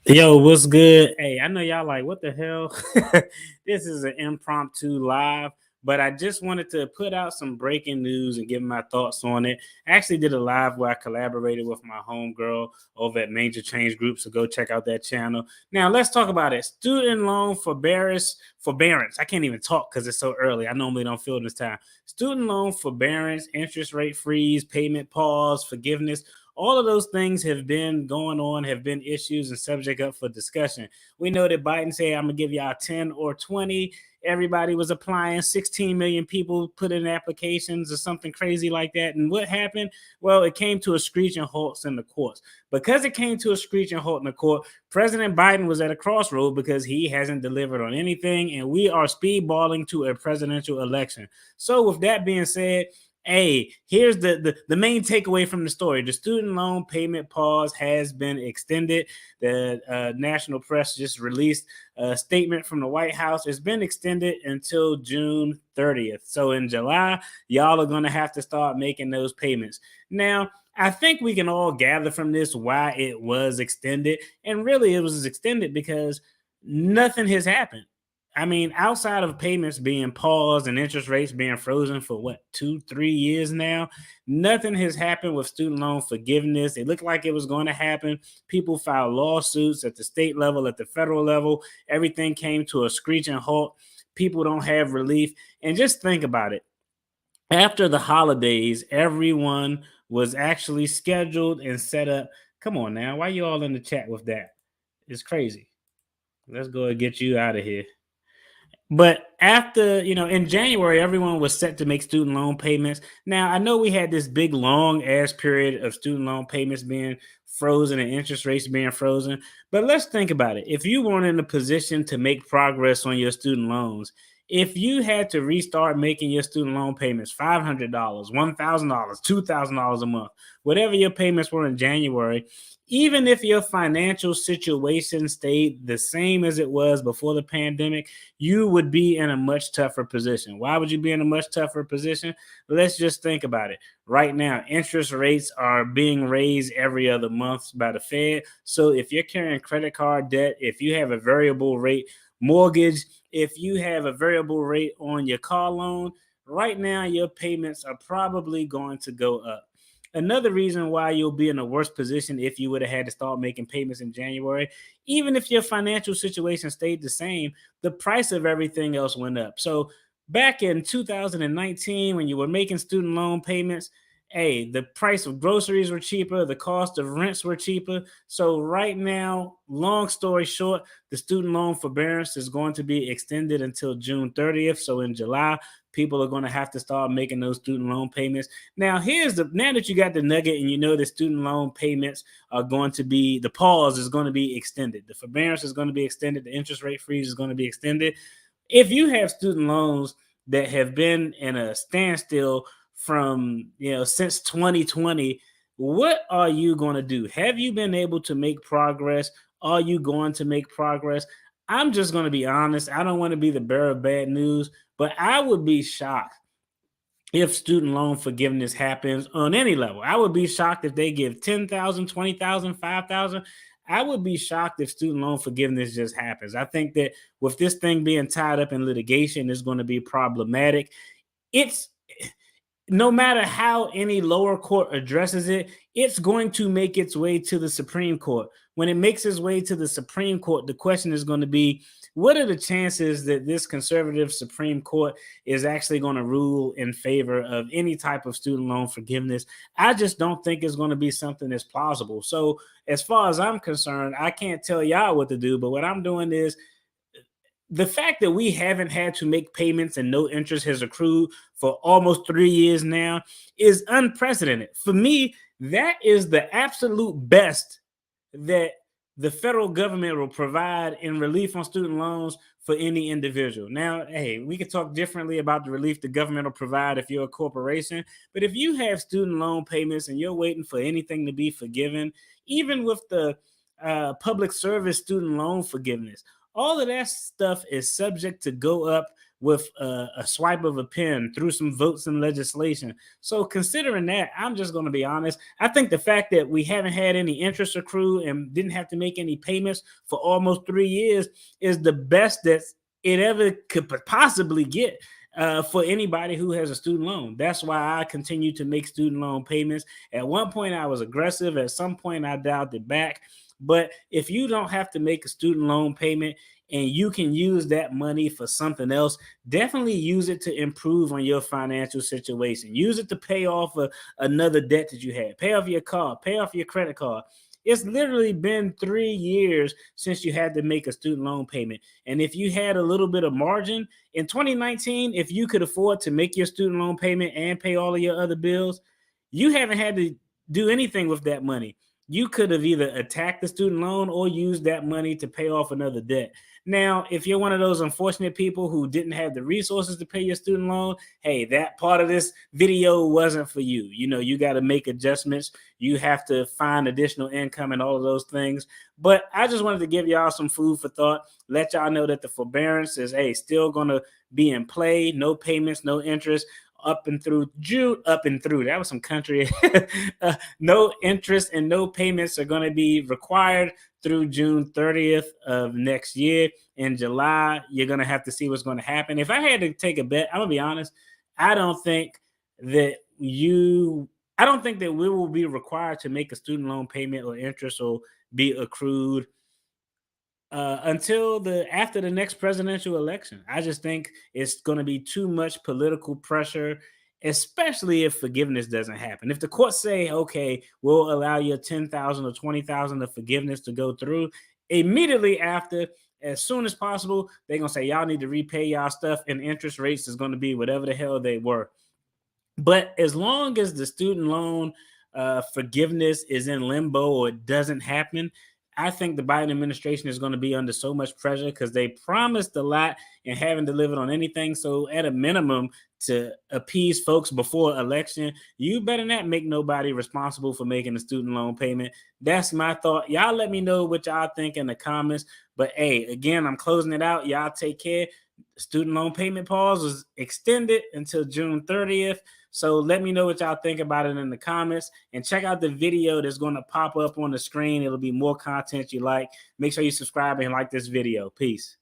Yo, what's good? Hey, I know y'all like, what the hell? This is an impromptu live, but I just wanted to put out some breaking news and give my thoughts on it. I actually did a live where I collaborated with my homegirl over at Major Change Group, so go check out that channel. Now, let's talk about it. Student loan forbearance. I can't even talk because it's so early. I normally don't feel this time. Student loan forbearance, interest rate freeze, payment pause, forgiveness, all of those things have been going on, have been issues and subject up for discussion. We know that Biden said, I'm going to give y'all 10 or 20. Everybody was applying. 16 million people put in applications or something crazy like that. And what happened? Well, it came to a screeching halt in the courts. Because it came to a screeching halt in the court, President Biden was at a crossroad because he hasn't delivered on anything. And we are speedballing to a presidential election. So, with that being said, hey, here's the main takeaway from the story. The student loan payment pause has been extended. The national press just released a statement from the White House. It's been extended until June 30th. So in July, y'all are going to have to start making those payments. Now, I think we can all gather from this why it was extended. And really, it was extended because nothing has happened. I mean, outside of payments being paused and interest rates being frozen for what, 2, 3 years now, nothing has happened with student loan forgiveness. It looked like it was going to happen. People filed lawsuits at the state level, at the federal level. Everything came to a screeching halt. People don't have relief. And just think about it. After the holidays, everyone was actually scheduled and set up. Come on now. Why you all in the chat with that? It's crazy. Let's go and get you out of here. But after, in January, everyone was set to make student loan payments. Now, I know we had this big, long ass period of student loan payments being frozen and interest rates being frozen. But let's think about it. If you weren't in a position to make progress on your student loans, if you had to restart making your student loan payments, $500, $1,000, $2,000 a month, whatever your payments were in January, even if your financial situation stayed the same as it was before the pandemic, you would be in a much tougher position. Why would you be in a much tougher position? Let's just think about it. Right now, interest rates are being raised every other month by the Fed. So if you're carrying credit card debt, if you have a variable rate mortgage, if you have a variable rate on your car loan, right now your payments are probably going to go up. Another reason why you'll be in a worse position if you would have had to start making payments in January, even if your financial situation stayed the same, the price of everything else went up. So back in 2019, when you were making student loan payments, hey, the price of groceries were cheaper, the cost of rents were cheaper. So right now, long story short, the student loan forbearance is going to be extended until June 30th. So in July, people are going to have to start making those student loan payments. Now that you got the nugget and you know the student loan payments are going to be, the pause is going to be extended, the forbearance is going to be extended, the interest rate freeze is going to be extended. If you have student loans that have been in a standstill from since 2020, what are you going to do? Have you been able to make progress? Are you going to make progress? I'm just going to be honest. I don't want to be the bearer of bad news, but I would be shocked if student loan forgiveness happens on any level. I would be shocked if they give 10,000, 20,000, 5,000. I would be shocked if student loan forgiveness just happens. I think that with this thing being tied up in litigation is going to be problematic. It's No matter how any lower court addresses it, it's going to make its way to the Supreme Court. When it makes its way to the Supreme Court, the question is going to be, what are the chances that this conservative Supreme Court is actually going to rule in favor of any type of student loan forgiveness? I just don't think it's going to be something that's plausible. So, as far as I'm concerned, I can't tell y'all what to do, but what I'm doing is, the fact that we haven't had to make payments and no interest has accrued for almost 3 years now is unprecedented. For me, that is the absolute best that the federal government will provide in relief on student loans for any individual. Now, hey, we could talk differently about the relief the government will provide if you're a corporation, but if you have student loan payments and you're waiting for anything to be forgiven, even with the public service student loan forgiveness, all of that stuff is subject to go up with a swipe of a pen through some votes and legislation. So considering that, I'm just going to be honest. I think the fact that we haven't had any interest accrue and didn't have to make any payments for almost 3 years is the best that it ever could possibly get for anybody who has a student loan. That's why I continue to make student loan payments. At one point, I was aggressive. At some point, I dialed it back. But if you don't have to make a student loan payment and you can use that money for something else, definitely use it to improve on your financial situation. Use it to pay off another debt that you had, pay off your car, pay off your credit card. It's literally been 3 years since you had to make a student loan payment. And if you had a little bit of margin in 2019, if you could afford to make your student loan payment and pay all of your other bills, you haven't had to do anything with that money. You could have either attacked the student loan or used that money to pay off another debt. Now, if you're one of those unfortunate people who didn't have the resources to pay your student loan, hey, that part of this video wasn't for you. You know, you got to make adjustments. You have to find additional income and all of those things. But I just wanted to give y'all some food for thought, let y'all know that the forbearance is, hey, still going to be in play. No payments, no interest up and through June, up and through. That was some country. No interest and no payments are going to be required through June 30th of next year. In July, you're going to have to see what's going to happen. If I had to take a bet, I'm going to be honest. I don't think that I don't think that we will be required to make a student loan payment or interest or be accrued until after the next presidential election. I just think it's going to be too much political pressure, especially if forgiveness doesn't happen. If the courts say, okay, we'll allow your 10,000 or 20,000 of forgiveness to go through, immediately after, as soon as possible, they're going to say, y'all need to repay y'all stuff, and interest rates is going to be whatever the hell they were. But as long as the student loan forgiveness is in limbo or it doesn't happen, I think the Biden administration is going to be under so much pressure because they promised a lot and haven't delivered on anything. So, at a minimum, to appease folks before election, you better not make nobody responsible for making a student loan payment. That's my thought. Y'all let me know what y'all think in the comments. But hey, again, I'm closing it out. Y'all take care. Student loan payment pause was extended until June 30th. So let me know what y'all think about it in the comments, and check out the video that's going to pop up on the screen. It'll be more content you like. Make sure you subscribe and like this video. Peace.